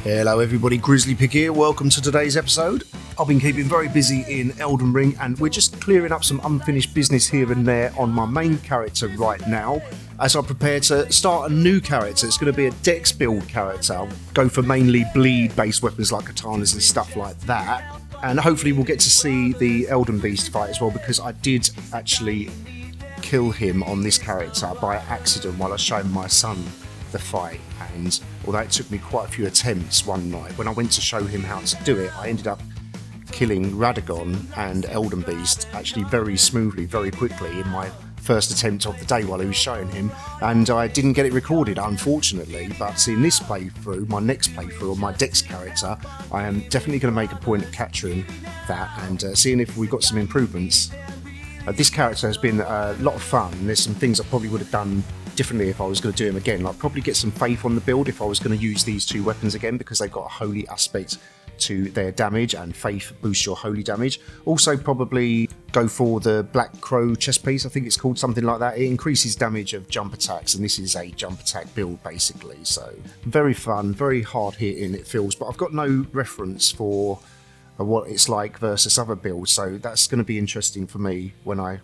Hello everybody, Grizzly Pig here, welcome to today's episode. I've been keeping very busy in Elden Ring and we're just clearing up some unfinished business here and there on my main character right now as I prepare to start a new character. It's going to be a dex build character. I'll go for mainly bleed based weapons like katanas and stuff like that, and hopefully we'll get to see the Elden Beast fight as well, because I did actually kill him on this character by accident while I was showing my son the fight, and although it took me quite a few attempts one night, when I went to show him how to do it, I ended up killing Radagon and Elden Beast actually very smoothly, very quickly in my first attempt of the day while he was showing him, and I didn't get it recorded unfortunately. But in this playthrough, my next playthrough on my Dex character, I am definitely going to make a point of capturing that and seeing if we've got some improvements. This character has been a lot of fun, and there's some things I probably would have done differently if I was going to do him again. Like probably get some faith on the build if I was going to use these two weapons again, because they've got a holy aspect to their damage, and faith boosts your holy damage. Also probably go for the Black Crow chest piece, I think it's called, something like that. It increases damage of jump attacks, and this is a jump attack build basically. So very fun, very hard hitting it feels, but I've got no reference for what it's like versus other builds, so that's going to be interesting for me when I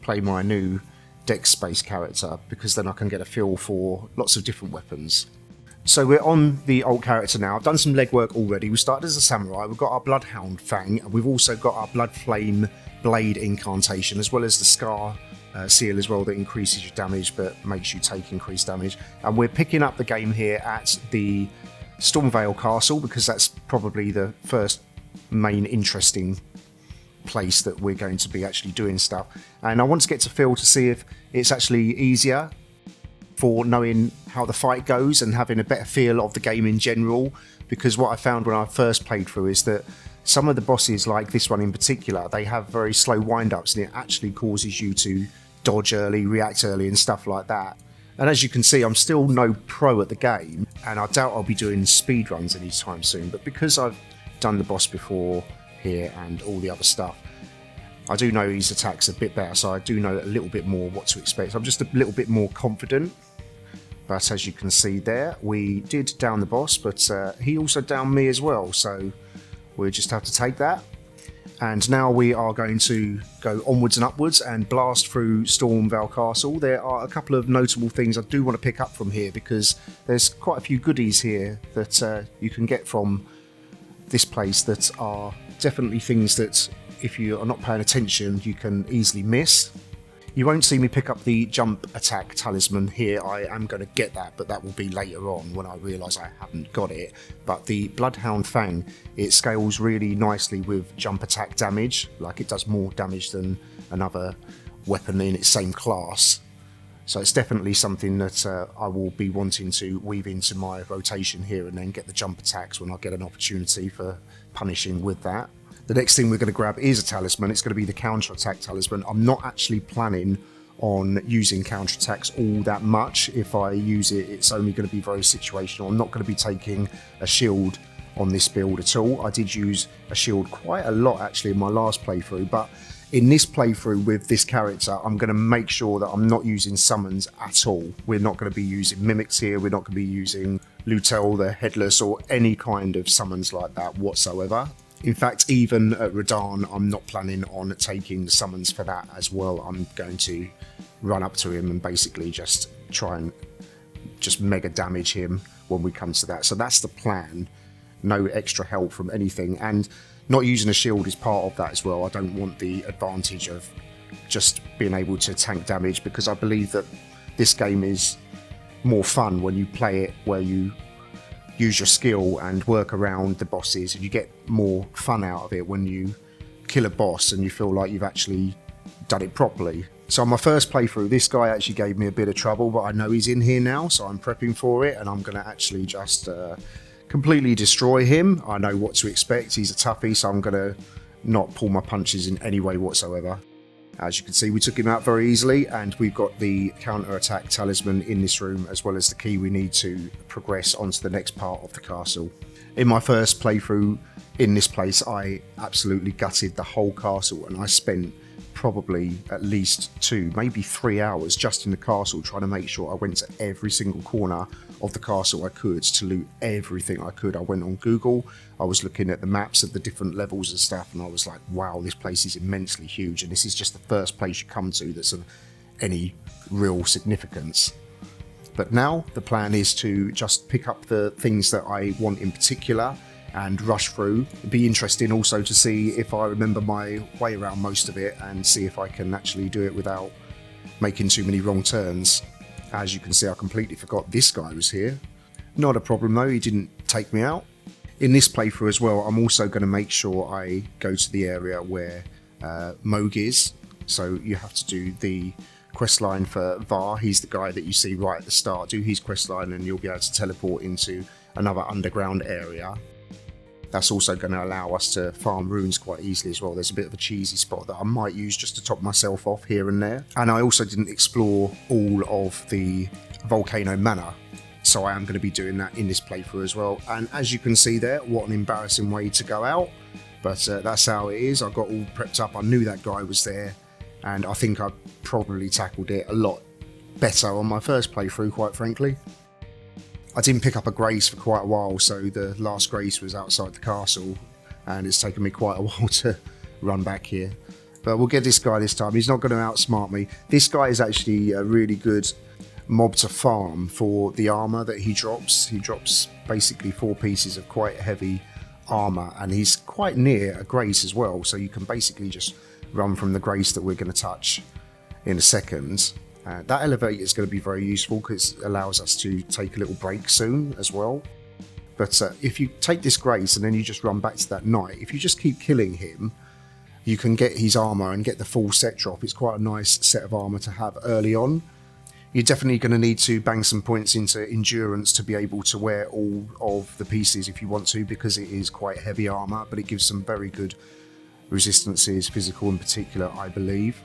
play my new Dex space character, because then I can get a feel for lots of different weapons. So we're on the old character now. I've done some legwork already. We started as a samurai, we've got our Bloodhound Fang, and we've also got our Blood Flame Blade incantation, as well as the Scar seal as well, that increases your damage but makes you take increased damage. And we're picking up the game here at the Stormveil Castle, because that's probably the first main interesting place that we're going to be actually doing stuff, and I want to get to feel to see if it's actually easier for knowing how the fight goes and having a better feel of the game in general, because what I found when I first played through is that some of the bosses, like this one in particular, they have very slow wind-ups, and it actually causes you to dodge early, react early and stuff like that. And as you can see, I'm still no pro at the game, and I doubt I'll be doing speedruns anytime soon, but because I've done the boss before here and all the other stuff, I do know his attacks a bit better, so I do know a little bit more what to expect. I'm just a little bit more confident. But as you can see there, we did down the boss, but he also downed me as well, so we'll just have to take that. And now we are going to go onwards and upwards and blast through Stormveil Castle. There are a couple of notable things I do want to pick up from here, because there's quite a few goodies here that you can get from this place that are definitely things that if you are not paying attention you can easily miss. You won't see me pick up the jump attack talisman here. I am going to get that, but that will be later on when I realise I haven't got it. But the Bloodhound Fang, it scales really nicely with jump attack damage, like it does more damage than another weapon in its same class. So it's definitely something that I will be wanting to weave into my rotation here, and then get the jump attacks when I get an opportunity for punishing with that. The next thing we're going to grab is a talisman. It's going to be the counter-attack talisman. I'm not actually planning on using counter-attacks all that much. If I use it, it's only going to be very situational. I'm not going to be taking a shield on this build at all. I did use a shield quite a lot actually in my last playthrough, but in this playthrough with this character, I'm going to make sure that I'm not using summons at all. We're not going to be using mimics here. We're not going to be using Lutel the Headless or any kind of summons like that whatsoever. In fact, even at Radahn, I'm not planning on taking the summons for that as well. I'm going to run up to him and basically just try and just mega damage him when we come to that. So that's the plan. No extra help from anything. And not using a shield is part of that as well. I don't want the advantage of just being able to tank damage, because I believe that this game is more fun when you play it where you use your skill and work around the bosses, and you get more fun out of it when you kill a boss and you feel like you've actually done it properly. So on my first playthrough, this guy actually gave me a bit of trouble, but I know he's in here now, so I'm prepping for it, and I'm going to actually just completely destroy him. I know what to expect. He's a toughie, so I'm going to not pull my punches in any way whatsoever. As you can see, we took him out very easily, and we've got the counter-attack talisman in this room, as well as the key we need to progress onto the next part of the castle. In my first playthrough in this place, I absolutely gutted the whole castle, and I spent probably at least 2, maybe 3 hours just in the castle trying to make sure I went to every single corner of the castle I could to loot everything I could. I went on Google, I was looking at the maps of the different levels and stuff, and I was like, wow, this place is immensely huge, and this is just the first place you come to that's of any real significance. But now the plan is to just pick up the things that I want in particular and rush through. It'd be interesting also to see if I remember my way around most of it and see if I can actually do it without making too many wrong turns. As you can see, I completely forgot this guy was here. Not a problem though, he didn't take me out. In this playthrough as well, I'm also going to make sure I go to the area where Moog is. So you have to do the quest line for Var. He's the guy that you see right at the start. Do his quest line and you'll be able to teleport into another underground area. That's also going to allow us to farm runes quite easily as well. There's a bit of a cheesy spot that I might use just to top myself off here and there. And I also didn't explore all of the Volcano Manor, so I am going to be doing that in this playthrough as well. And as you can see there, what an embarrassing way to go out, but that's how it is. I got all prepped up, I knew that guy was there, and I think I probably tackled it a lot better on my first playthrough, quite frankly. I didn't pick up a grace for quite a while, so the last grace was outside the castle, and it's taken me quite a while to run back here. But we'll get this guy this time. He's not going to outsmart me. This guy is actually a really good mob to farm for the armor that he drops. He drops basically 4 pieces of quite heavy armor, and he's quite near a grace as well, so you can basically just run from the grace that we're going to touch in a second. That elevator is going to be very useful because it allows us to take a little break soon as well. But if you take this grace and then you just run back to that knight, if you just keep killing him, you can get his armor and get the full set drop. It's quite a nice set of armor to have early on. You're definitely going to need to bang some points into endurance to be able to wear all of the pieces if you want to, because it is quite heavy armor, but it gives some very good resistances, physical in particular, I believe.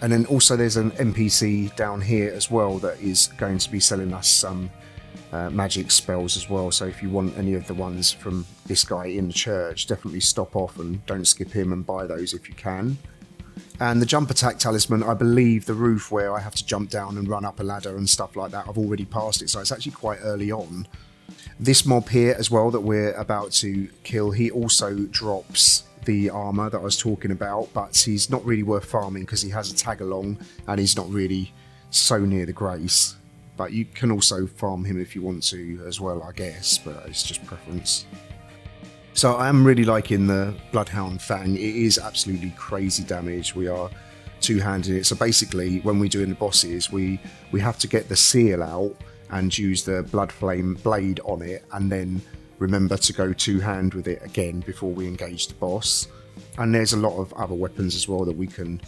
And then also there's an NPC down here as well that is going to be selling us some magic spells as well. So if you want any of the ones from this guy in the church, definitely stop off and don't skip him and buy those if you can. And the jump attack talisman, I believe the roof where I have to jump down and run up a ladder and stuff like that, I've already passed it, so it's actually quite early on. This mob here as well that we're about to kill, he also drops the armor that I was talking about, but he's not really worth farming because he has a tag along and he's not really so near the grace. But you can also farm him if you want to as well, I guess, but it's just preference. So I am really liking the Bloodhound Fang. It is absolutely crazy damage. We are two-handing it. So basically when we're doing the bosses, we have to get the seal out and use the blood flame blade on it, and then remember to go two-hand with it again before we engage the boss. And there's a lot of other weapons as well that we can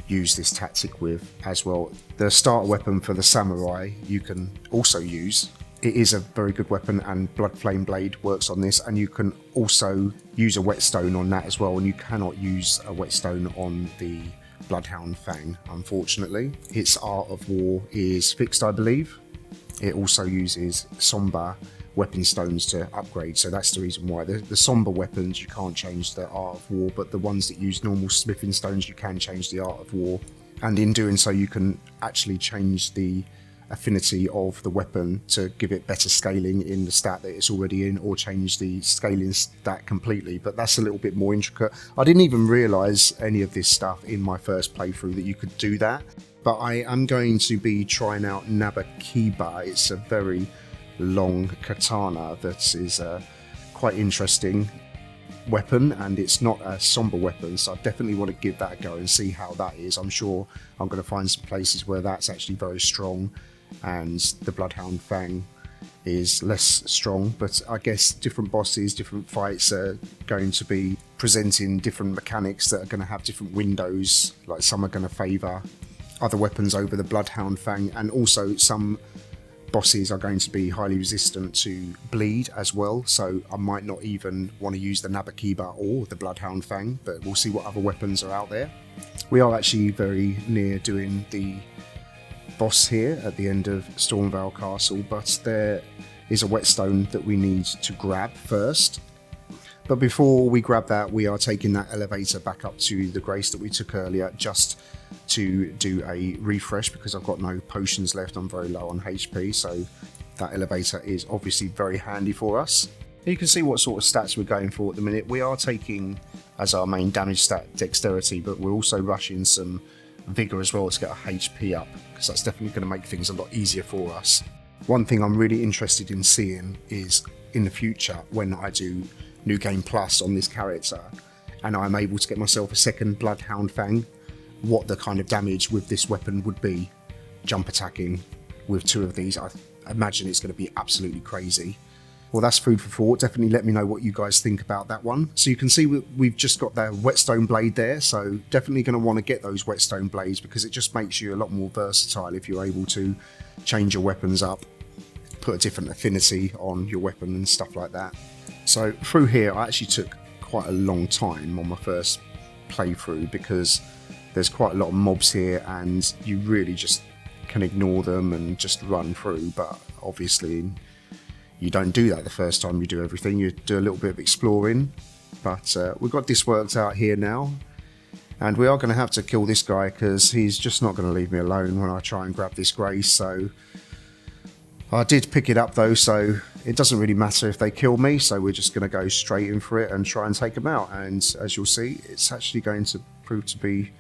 use this tactic with as well. The starter weapon for the samurai you can also use. It is a very good weapon, and blood flame blade works on this, and you can also use a whetstone on that as well, and you cannot use a whetstone on the Bloodhound Fang, unfortunately. Its art of war is fixed, I believe. It also uses somber weapon stones to upgrade, so that's the reason why. The somber weapons you can't change the art of war, but the ones that use normal smithing stones you can change the art of war, and in doing so you can actually change the affinity of the weapon to give it better scaling in the stat that it's already in, or change the scaling stat completely. But that's a little bit more intricate. I didn't even realise any of this stuff in my first playthrough that you could do that, but I am going to be trying out Nabakiba. It's a very long katana that is a quite interesting weapon, and it's not a somber weapon, so I definitely want to give that a go and see how that is. I'm sure I'm going to find some places where that's actually very strong and the Bloodhound Fang is less strong, but I guess different bosses, different fights are going to be presenting different mechanics that are going to have different windows. Like some are going to favour other weapons over the Bloodhound Fang, and also some bosses are going to be highly resistant to bleed as well, so I might not even want to use the Nabakiba or the Bloodhound Fang, but we'll see what other weapons are out there. We are actually very near doing the boss here at the end of Stormveil Castle, but there is a whetstone that we need to grab first. But before we grab that, we are taking that elevator back up to the grace that we took earlier, just to do a refresh because I've got no potions left. I'm very low on HP, so that elevator is obviously very handy for us. You can see what sort of stats we're going for at the minute. We are taking as our main damage stat dexterity, but we're also rushing some vigor as well to get our HP up, because that's definitely going to make things a lot easier for us. One thing I'm really interested in seeing is in the future, when I do New Game Plus on this character and I'm able to get myself a second Bloodhound Fang, what the kind of damage with this weapon would be jump attacking with 2 of these. I imagine it's going to be absolutely crazy. Well, that's food for thought. Definitely let me know what you guys think about that one. So you can see we've just got the whetstone blade there, so definitely going to want to get those whetstone blades, because it just makes you a lot more versatile if you're able to change your weapons up, put a different affinity on your weapon and stuff like that. So through here I actually took quite a long time on my first playthrough, because there's quite a lot of mobs here and you really just can ignore them and just run through, but obviously you don't do that the first time you do everything. You do a little bit of exploring, but we've got this worked out here now, and we are going to have to kill this guy because he's just not going to leave me alone when I try and grab this grace. So I did pick it up though, so it doesn't really matter if they kill me, so we're just going to go straight in for it and try and take them out. And as you'll see, it's actually going to prove to be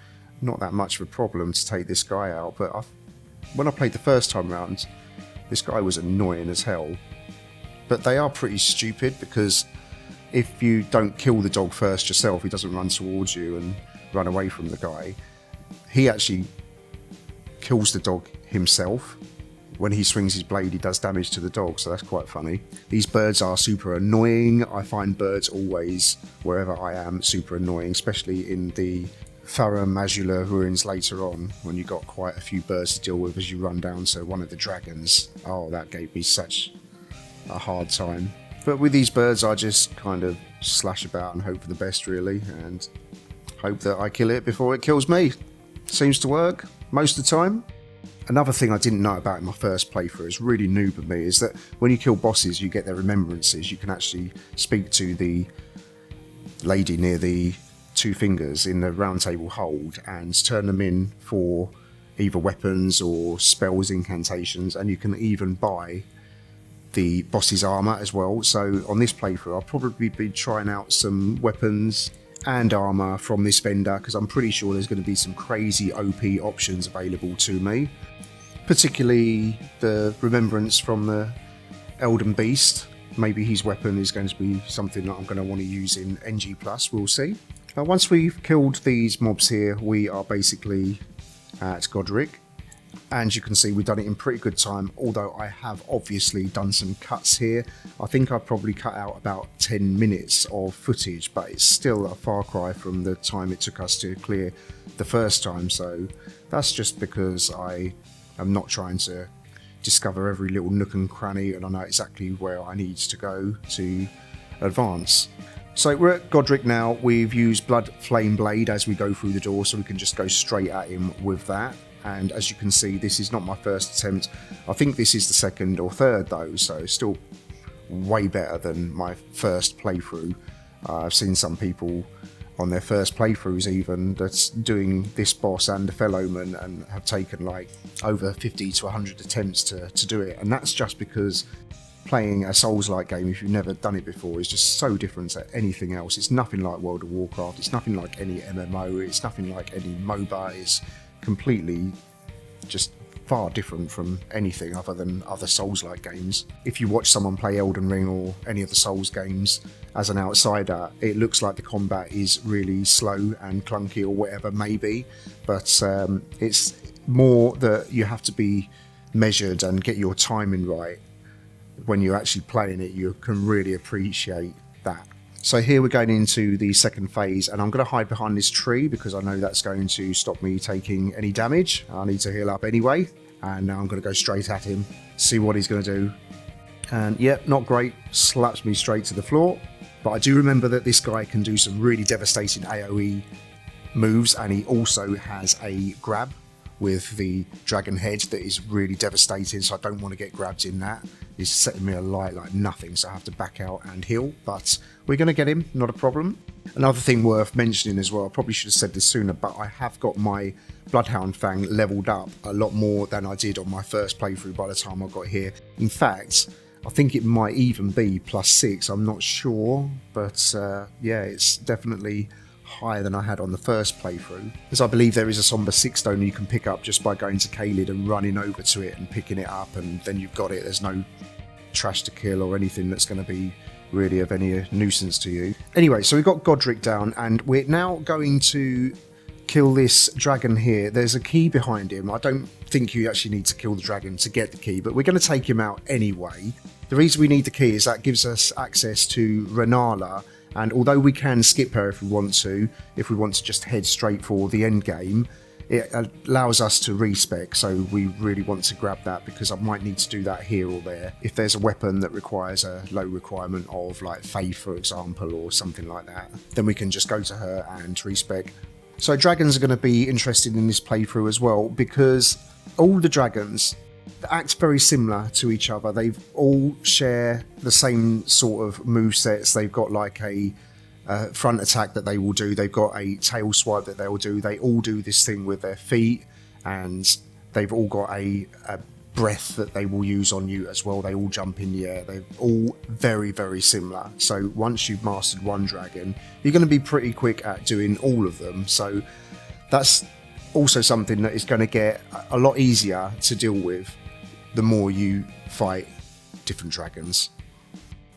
not that much of a problem to take this guy out. But when I played the first time round, this guy was annoying as hell. But they are pretty stupid, because if you don't kill the dog first yourself, he doesn't run towards you and run away from the guy. He actually kills the dog himself. When he swings his blade, he does damage to the dog, so that's quite funny. These birds are super annoying. I find birds always, wherever I am, super annoying, especially in the Thara Majula ruins later on, when you got quite a few birds to deal with as you run down to one of the dragons. Oh, that gave me such a hard time. But with these birds I just kind of slash about and hope for the best, really, and hope that I kill it before it kills me. Seems to work most of the time. Another thing I didn't know about in my first playthrough, is really noob of me, is that when you kill bosses you get their remembrances. You can actually speak to the lady near the 2 fingers in the round table hold and turn them in for either weapons or spells, incantations, and you can even buy the boss's armor as well. So on this playthrough I'll probably be trying out some weapons and armor from this vendor, because I'm pretty sure there's going to be some crazy OP options available to me, particularly the remembrance from the Elden Beast. Maybe his weapon is going to be something that I'm going to want to use in NG+, we'll see. Once we've killed these mobs here, we are basically at Godrick. And you can see we've done it in pretty good time, although I have obviously done some cuts here. I think I probably cut out about 10 minutes of footage, but it's still a far cry from the time it took us to clear the first time. So that's just because I am not trying to discover every little nook and cranny, and I know exactly where I need to go to advance. So we're at Godrick now. We've used Blood Flame Blade as we go through the door, so we can just go straight at him with that. And as you can see, this is not my first attempt. I think this is the second or third though, so still way better than my first playthrough. I've seen some people on their first playthroughs even that's doing this boss and the Fell Omen and have taken like over 50 to 100 attempts to do it. And that's just because playing a Souls-like game, if you've never done it before, is just so different to anything else. It's nothing like World of Warcraft, it's nothing like any MMO, it's nothing like any MOBA. It's completely just far different from anything other than other Souls-like games. If you watch someone play Elden Ring or any of the Souls games as an outsider, it looks like the combat is really slow and clunky or whatever, maybe, but it's more that you have to be measured and get your timing right. When you're actually playing it, you can really appreciate that. So here we're going into the second phase, and I'm going to hide behind this tree because I know that's going to stop me taking any damage. I need to heal up anyway, and now I'm going to go straight at him, see what he's going to do. And yep, not great, slaps me straight to the floor. But I do remember that this guy can do some really devastating AoE moves, and he also has a grab with the dragon head that is really devastating, so I don't want to get grabbed in that. He's setting me alight like nothing, so I have to back out and heal, but we're going to get him, not a problem. Another thing worth mentioning as well, I probably should have said this sooner, but I have got my Bloodhound Fang leveled up a lot more than I did on my first playthrough by the time I got here. In fact, I think it might even be +6, I'm not sure, but yeah, it's definitely higher than I had on the first playthrough, as I believe there is a Somber 6 stone you can pick up just by going to Caelid and running over to it and picking it up, and then you've got it. There's no trash to kill or anything that's going to be really of any nuisance to you. Anyway, so we've got Godrick down, and we're now going to kill this dragon here. There's a key behind him. I don't think you actually need to kill the dragon to get the key, but we're going to take him out anyway. The reason we need the key is that gives us access to Renala, and although we can skip her if we want to just head straight for the end game, it allows us to respec, so we really want to grab that because I might need to do that here or there. If there's a weapon that requires a low requirement of like Faith, for example, or something like that, then we can just go to her and respec. So dragons are going to be interested in this playthrough as well, because all the dragons act very similar to each other. They all share the same sort of movesets. They've got like a front attack that they will do. They've got a tail swipe that they will do. They all do this thing with their feet, and they've all got a breath that they will use on you as well. They all jump in the air. They're all very, very similar. So once you've mastered one dragon, you're going to be pretty quick at doing all of them. So that's also something that is going to get a lot easier to deal with the more you fight different dragons.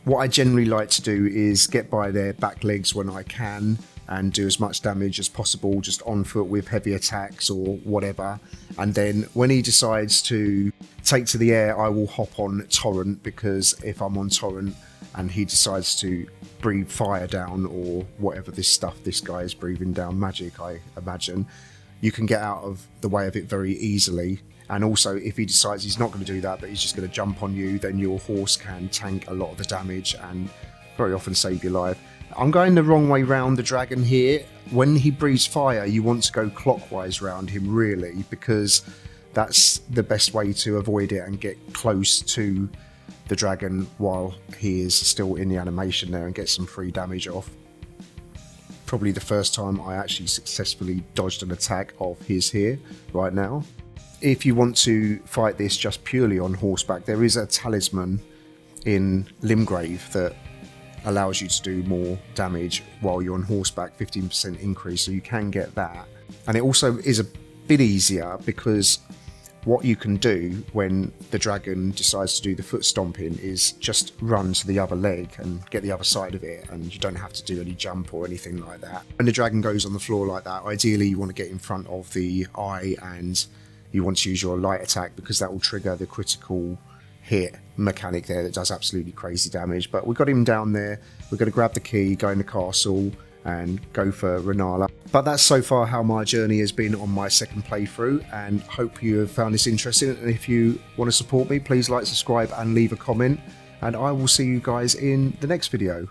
What I generally like to do is get by their back legs when I can and do as much damage as possible just on foot with heavy attacks or whatever, and then when he decides to take to the air, I will hop on Torrent, because if I'm on Torrent and he decides to breathe fire down or whatever this stuff this guy is breathing down, magic I imagine, you can get out of the way of it very easily. And also, if he decides he's not going to do that, but he's just going to jump on you, then your horse can tank a lot of the damage and very often save your life. I'm going the wrong way round the dragon here. When he breathes fire, you want to go clockwise round him, really, because that's the best way to avoid it and get close to the dragon while he is still in the animation there and get some free damage off. Probably the first time I actually successfully dodged an attack of his here, right now. If you want to fight this just purely on horseback, there is a talisman in Limgrave that allows you to do more damage while you're on horseback, 15% increase, so you can get that. And it also is a bit easier because what you can do when the dragon decides to do the foot stomping is just run to the other leg and get the other side of it, and you don't have to do any jump or anything like that. When the dragon goes on the floor like that, ideally you want to get in front of the eye and you want to use your light attack, because that will trigger the critical hit mechanic there that does absolutely crazy damage. But we've got him down there. We're going to grab the key, go in the castle and go for Renala. But that's so far how my journey has been on my second playthrough, and hope you have found this interesting. And if you want to support me, please like, subscribe and leave a comment, and I will see you guys in the next video.